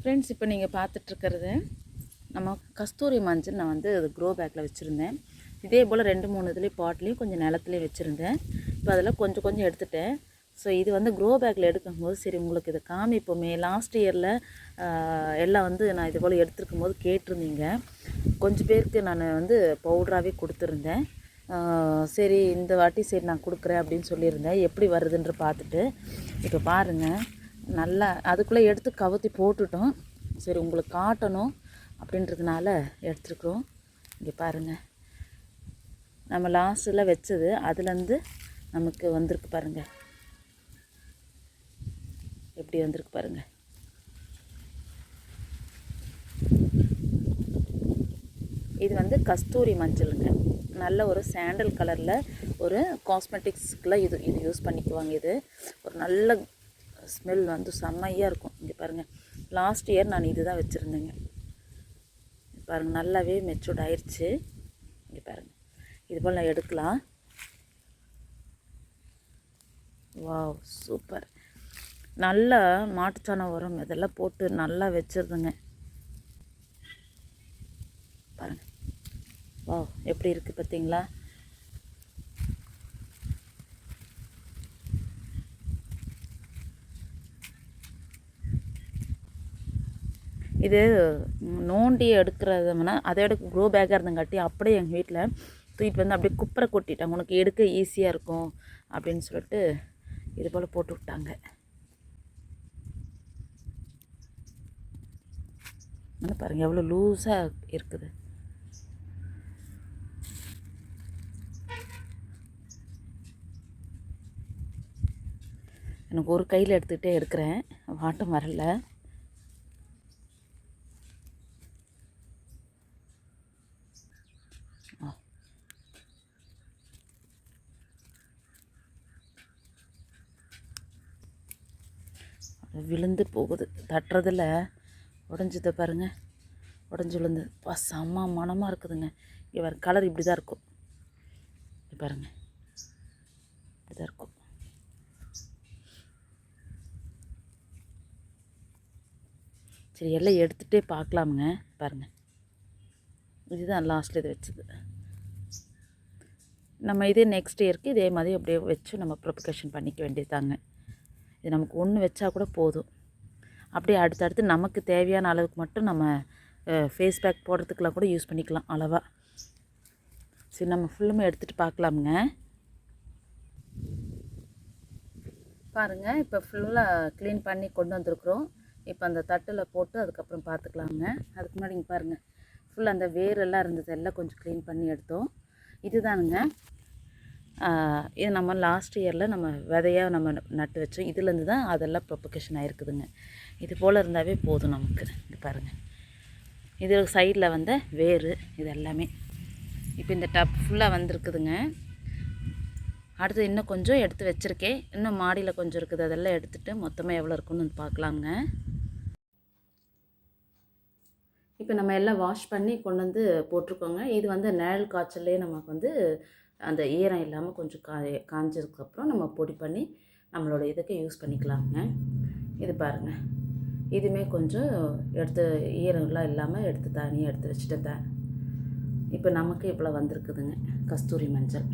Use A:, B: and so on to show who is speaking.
A: Friends, இப்போ நீங்கள் பார்த்துட்ருக்கிறது நம்ம கஸ்தூரி மஞ்சள். நான் வந்து அது க்ரோ பேக்கில் வச்சுருந்தேன். இதே போல் 2-3 இதுலேயும் பாட்லேயும் கொஞ்சம் நிலத்துலேயும் வச்சுருந்தேன். இப்போ அதில் கொஞ்சம் கொஞ்சம் எடுத்துட்டேன். ஸோ இது வந்து க்ரோ பேக்கில் எடுக்கும்போது சரி உங்களுக்கு இதை காமிப்போமே. லாஸ்ட் இயரில் எல்லாம் வந்து நான் இது போல் எடுத்துருக்கும் போது கேட்டிருந்தீங்க. கொஞ்சம் பேருக்கு நான் வந்து பவுடராகவே கொடுத்துருந்தேன். சரி இந்த வாட்டி சரி நான் கொடுக்குறேன் அப்படின்னு சொல்லியிருந்தேன். எப்படி வருதுன்ற பார்த்துட்டு இப்போ பாருங்கள். நல்லா அதுக்குள்ளே எடுத்து கவுத்தி போட்டுட்டோம். சரி உங்களுக்கு காட்டணும் அப்படின்றதுனால எடுத்துருக்குறோம். இங்கே பாருங்கள், நம்ம லாஸ்ட்டில் வச்சது அதுலேருந்து நமக்கு வந்திருக்கு பாருங்கள். எப்படி வந்திருக்கு பாருங்கள். இது வந்து கஸ்தூரி மஞ்சளுங்க. நல்ல ஒரு சாண்டல் கலரில் ஒரு காஸ்மெட்டிக்ஸ்க்குலாம் இது யூஸ் பண்ணிக்குவாங்க. இது ஒரு நல்ல ஸ்மெல் வந்து செம்மையாக இருக்கும். இங்கே பாருங்கள், லாஸ்ட் இயர் நான் இது தான் வச்சுருந்தேங்க. பாருங்கள் நல்லாவே மெச்சூர்ட் ஆயிடுச்சு. இங்கே பாருங்கள், இது போல் நான் எடுக்கலாம். Wow, super. நல்லா மாட்டுச்சாணம் உரம் இதெல்லாம் போட்டு நல்லா வச்சுருதுங்க. பாருங்கள், வாவ் எப்படி இருக்குது பார்த்தீங்களா? இது நோண்டி எடுக்கிறதுனா அதோட க்ரோ பேக்காக இருந்தங்காட்டி அப்படியே எங்கள் வீட்டில் தூக்கிட்டு வந்து அப்படியே குப்பரை கொட்டிட்டாங்க. உனக்கு எடுக்க ஈஸியாக இருக்கும் அப்படின்னு சொல்லிட்டு இது போல் போட்டு விட்டாங்க. பாருங்கள் எவ்வளோ லூஸாக இருக்குது. எனக்கு ஒரு கையில் எடுத்துக்கிட்டே இருக்கிறேன், வாட்டம் வரல. விழுந்து போகுது, தட்டுறதில் உடஞ்சதை பாருங்கள். உடஞ்சி விழுந்து செம்ம மனமாக இருக்குதுங்க. இங்கே வேறு கலர் இப்படி தான் இருக்கும். பாருங்கள், இப்படி தான் இருக்கும். சரி எல்லாம் எடுத்துகிட்டே பார்க்கலாமுங்க. பாருங்கள், இதுதான் லாஸ்ட்டில் இது வச்சது. நம்ம இதே நெக்ஸ்ட் இயருக்கு இதே மாதிரி அப்படியே வச்சு நம்ம ப்ரொபகேஷன் பண்ணிக்க வேண்டியதாங்க. இது நமக்கு ஒன்று வச்சா கூட போதும். அப்படியே அடுத்தடுத்து நமக்கு தேவையான அளவுக்கு மட்டும் நம்ம ஃபேஸ் பேக் போடுறதுக்கெலாம் கூட யூஸ் பண்ணிக்கலாம் அளவாக. சரி நம்ம ஃபுல்லுமே எடுத்துகிட்டு பார்க்கலாமுங்க. பாருங்கள், இப்போ ஃபுல்லாக க்ளீன் பண்ணி கொண்டு வந்திருக்குறோம். இப்போ அந்த தட்டில் போட்டு அதுக்கப்புறம் பார்த்துக்கலாமுங்க. அதுக்கு முன்னாடி இங்கே பாருங்கள், ஃபுல்லாக அந்த வேரெல்லாம் இருந்தது எல்லாம் கொஞ்சம் க்ளீன் பண்ணி எடுத்தோம். இதுதானுங்க. இது நம்ம லாஸ்ட் இயரில் நம்ம விதையாக நம்ம நட்டு வச்சோம். இதுலேருந்து தான் அதெல்லாம் ப்ரொபகேஷன் ஆகிருக்குதுங்க. இது போல் இருந்தாவே போதும் நமக்கு. இது பாருங்கள், இது சைடில் வந்த வேறு இது எல்லாமே இப்போ இந்த டப் ஃபுல்லாக வந்திருக்குதுங்க. அடுத்து இன்னும் கொஞ்சம் எடுத்து வச்சுருக்கேன். இன்னும் மாடியில் கொஞ்சம் இருக்குது. அதெல்லாம் எடுத்துகிட்டு மொத்தமாக எவ்வளோ இருக்குன்னு பார்க்கலாங்க. இப்போ நம்ம எல்லாம் வாஷ் பண்ணி கொண்டு வந்து போட்டிருக்கோங்க. இது வந்து நிழல் காய்ச்சல்லே நமக்கு வந்து அந்த ஈரம் இல்லாமல் கொஞ்சம் காஞ்சதுக்கப்புறம் நம்ம பொடி பண்ணி நம்மளோட இதுக்கு யூஸ் பண்ணிக்கலாங்க. இது பாருங்கள், இதுவுமே கொஞ்சம் எடுத்து ஈரம்லாம் இல்லாமல் எடுத்து தனியாக எடுத்து வச்சுட்டு இப்போ நமக்கு இவ்வளோ வந்திருக்குதுங்க கஸ்தூரி மஞ்சள்.